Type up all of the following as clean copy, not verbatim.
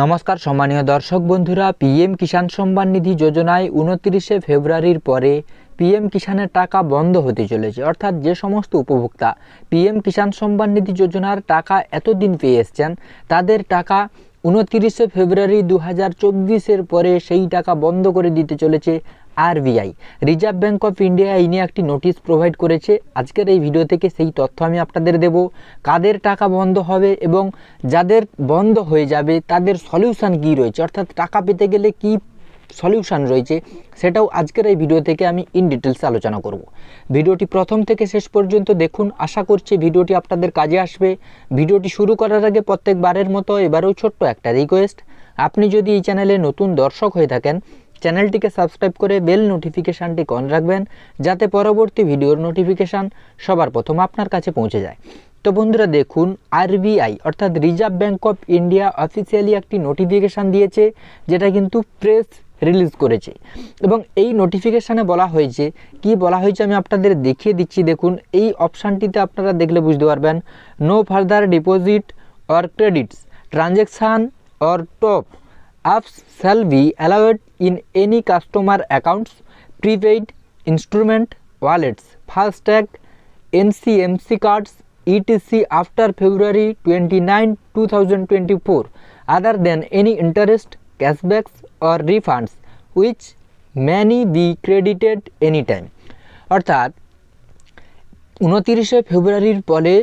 নমস্কার সম্মানীয় দর্শক বন্ধুরা, পিএম কিষাণ সম্মান নিধি যোজনায় 29শে ফেব্রুয়ারির পরে পিএম কিষাণের টাকা বন্ধ হতে চলেছে। অর্থাৎ যে সমস্ত উপভোক্তা পিএম কিষাণ সম্মান নিধি যোজনার টাকা এতদিন পেয়ে এসছেন, তাদের টাকা 29শে ফেব্রুয়ারি 2024-এর পরে সেই টাকা বন্ধ করে দিতে চলেছে RBI. Reserve bank of India এই নিয়ে একটি নোটিশ প্রোভাইড করেছে। আজকের এই ভিডিও থেকে সেই তথ্য আমি আপনাদের দেব। কাদের টাকা বন্ধ হবে এবং যাদের বন্ধ হয়ে যাবে তাদের সলিউশন কী রয়েছে, অর্থাৎ টাকা পেতে গেলে কি সলিউশন রয়েছে, সেটাও আজকের এই ভিডিও থেকে আমি ইন ডিটেলস আলোচনা করব। ভিডিওটি প্রথম থেকে শেষ পর্যন্ত দেখুন। আশা করছি ভিডিওটি আপনাদের কাজে আসবে। ভিডিওটি শুরু করার আগে প্রত্যেকবারের মতো এবারেও ছোট্ট একটা রিকোয়েস্ট, আপনি যদি এই চ্যানেলে নতুন দর্শক হয়ে থাকেন, চ্যানেলটিকে সাবস্ক্রাইব করে বেল নোটিফিকেশানটি অন রাখবেন, যাতে পরবর্তী ভিডিওর নোটিফিকেশান সবার প্রথম আপনার কাছে পৌঁছে যায়। তো বন্ধুরা দেখুন, আরবিআই অর্থাৎ reserve bank of India officially একটি নোটিফিকেশান দিয়েছে, যেটা কিন্তু প্রেস রিলিজ করেছে। এবং এই নোটিফিকেশানে বলা হয়েছে, কি বলা হয়েছে আমি আপনাদের দেখিয়ে দিচ্ছি। দেখুন, এই অপশানটিতে আপনারা দেখলে বুঝতে পারবেন, no further deposit or credits transaction or top apps shall be allowed in any customer accounts, prepaid instrument, wallets, FASTag, NCMC cards, etc. after February 29, 2024, other than any interest, cashbacks or refunds which may be credited anytime। অর্থাৎ 29শে ফেব্রুয়ারির পরে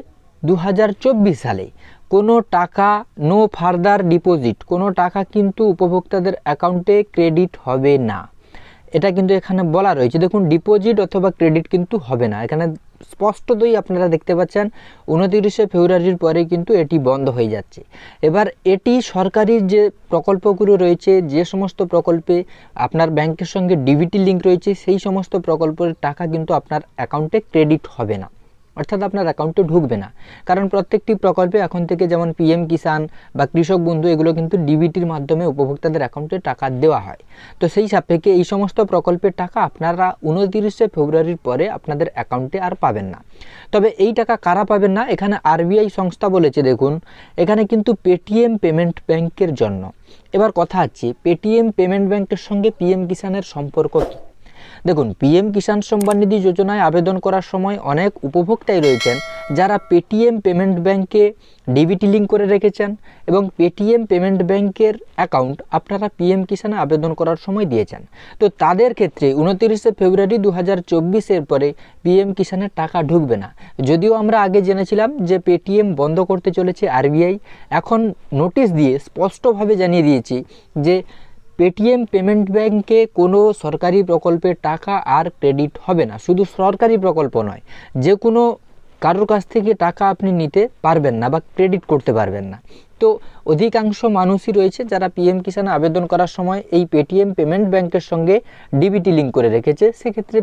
2024 সালে কোনো টাকা no further deposit, কোনো টাকা কিন্তু উপভোক্তাদের অ্যাকাউন্টে ক্রেডিট হবে না। এটা কিন্তু এখানে বলা রয়েছে। দেখুন, ডিপোজিট অথবা ক্রেডিট কিন্তু হবে না। এখানে স্পষ্টতই আপনারা দেখতে পাচ্ছেন 29শে ফেব্রুয়ারির পরে কিন্তু এটি বন্ধ হয়ে যাচ্ছে। এবার এটি সরকারি যে প্রকল্পগুলো রয়েছে, যে সমস্ত প্রকল্পে আপনার ব্যাংকের সঙ্গে ডিবিটি লিঙ্ক রয়েছে, সেই সমস্ত প্রকল্পের টাকা কিন্তু আপনার অ্যাকাউন্টে ক্রেডিট হবে না, অর্থাৎ আপনার অ্যাকাউন্টে ঢুকবে না। কারণ প্রত্যেকটি প্রকল্পে এখন থেকে, যেমন পিএম কিষাণ বা কৃষক বন্ধু, এগুলো কিন্তু ডিবিটির মাধ্যমে উপভোক্তাদের অ্যাকাউন্টে টাকা দেওয়া হয়। তো সেই সাপেক্ষে এই সমস্ত প্রকল্পের টাকা আপনারা 29শে ফেব্রুয়ারির পরে আপনাদের অ্যাকাউন্টে আর পাবেন না। তবে এই টাকা কারা পাবেন না, এখানে আরবিআই সংস্থা বলেছে। দেখুন, এখানে কিন্তু পেটিএম পেমেন্ট ব্যাংকের জন্য। এবার কথা হচ্ছে, পেটিএম পেমেন্ট ব্যাংকের সঙ্গে পিএম কিষাণের সম্পর্ক কী? দেখুন, পিএম কিষাণ সম্মান নিধি যোজনায় আবেদন করার সময় অনেক উপভোক্তাই রয়েছেন যারা পেটিএম পেমেন্ট ব্যাংকে ডিবিটি লিঙ্ক করে রেখেছেন এবং পেটিএম পেমেন্ট ব্যাংকের অ্যাকাউন্ট আপনারা পিএম কিষাণে আবেদন করার সময় দিয়েছেন। তো তাদের ক্ষেত্রে 29শে ফেব্রুয়ারি 2024-এর পরে পিএম কিষাণের টাকা ঢুকবে না। যদিও আমরা আগে জেনেছিলাম যে পেটিএম বন্ধ করতে চলেছে আরবিআই, এখন নোটিশ দিয়ে স্পষ্টভাবে জানিয়ে দিয়েছি যে পেটিএম পেমেন্ট ব্যাংকে কোনো সরকারি প্রকল্পের টাকা আর ক্রেডিট হবে না। শুধু সরকারি প্রকল্প নয়, যে কোনো কারোর কাছ থেকে টাকা আপনি নিতে পারবেন না বা ক্রেডিট করতে পারবেন না। তো অধিকাংশ মানুষই রয়েছে যারা পিএম কিষাণে আবেদন করার সময় এই পেটিএম পেমেন্ট ব্যাংকের সঙ্গে ডিবিটি লিঙ্ক করে রেখেছে। সেক্ষেত্রে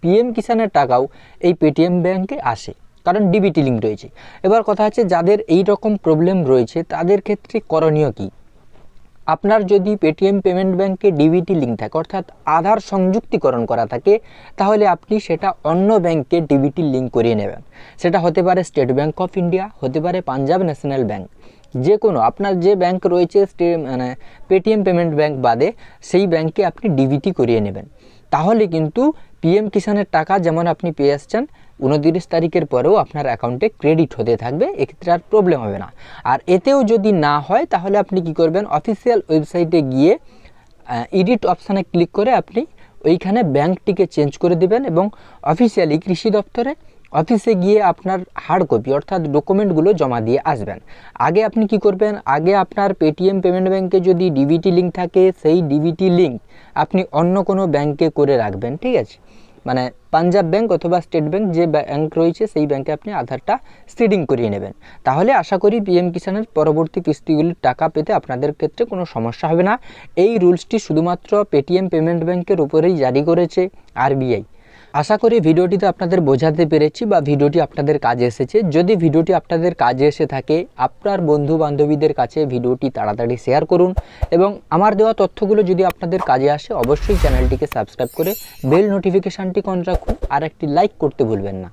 পিএম কিষাণের টাকাও এই পেটিএম ব্যাংকে আসে, কারণ ডিবিটি লিঙ্ক রয়েছে। এবার কথা হচ্ছে, যাদের এই রকম প্রবলেম রয়েছে তাদের ক্ষেত্রে করণীয় কী? আপনার যদি পেটিএম পেমেন্ট ব্যাংকে ডিবিটি লিঙ্ক থাকে, অর্থাৎ আধার সংযুক্তিকরণ করা থাকে, তাহলে আপনি সেটা অন্য ব্যাংকে ডিবিটি লিঙ্ক করিয়ে নেবেন। সেটা হতে পারে স্টেট ব্যাঙ্ক অফ ইন্ডিয়া, হতে পারে পাঞ্জাব ন্যাশনাল ব্যাঙ্ক, যে কোনো আপনার যে ব্যাংক রয়েছে পেটিএম পেমেন্ট ব্যাংক বাদে, সেই ব্যাংকে আপনি ডিবিটি করিয়ে নেবেন। তাহলে কিন্তু পিএম কিষাণের টাকা যেমন আপনি পেয়ে আসছেন, 29 তারিখের পরেও আপনার অ্যাকাউন্টে ক্রেডিট হতে থাকবে। এক্ষেত্রে আর প্রবলেম হবে না। আর এতেও যদি না হয়, তাহলে আপনি কি করবেন, অফিসিয়াল ওয়েবসাইটে গিয়ে এডিট অপশানে ক্লিক করে আপনি ওইখানে ব্যাংকটিকে চেঞ্জ করে দেবেন এবং অফিসিয়ালি কৃষি দপ্তরে অফিসে গিয়ে আপনার হার্ড কপি অর্থাৎ ডকুমেন্টগুলো জমা দিয়ে আসবেন। আগে আপনি কি করবেন, আগে আপনার পেটিএম পেমেন্ট ব্যাংকে যদি ডিবিটি লিঙ্ক থাকে, সেই ডিবিটি লিঙ্ক আপনি অন্য কোনো ব্যাংকে করে রাখবেন। ঠিক আছে, মানে পাঞ্জাব ব্যাংক অথবা স্টেট ব্যাংক, যে ব্যাংক রয়েছে সেই ব্যাংকে আপনি আধারটা সিডিং করিয়ে নেবেন। তাহলে আশা করি পিএম কিষাণের পরবর্তী কিস্তিগুলির টাকা পেতে আপনাদের ক্ষেত্রে কোনো সমস্যা হবে না। এই রুলসটি শুধুমাত্র পেটিএম পেমেন্ট ব্যাংকের উপরেই জারি করেছে আরবিআই। আশা করি ভিডিওটিতে আপনাদের বোঝাতে পেরেছি বা ভিডিওটি আপনাদের কাজে এসেছে। যদি ভিডিওটি আপনাদের কাজে এসে থাকে, আপনার বন্ধু বান্ধবীদের কাছে ভিডিওটি তাড়াতাড়ি শেয়ার করুন এবং আমার দেওয়া তথ্যগুলো যদি আপনাদের কাজে আসে, অবশ্যই চ্যানেলটিকে সাবস্ক্রাইব করে বেল নোটিফিকেশানটি অন রাখুন আর একটি লাইক করতে ভুলবেন না।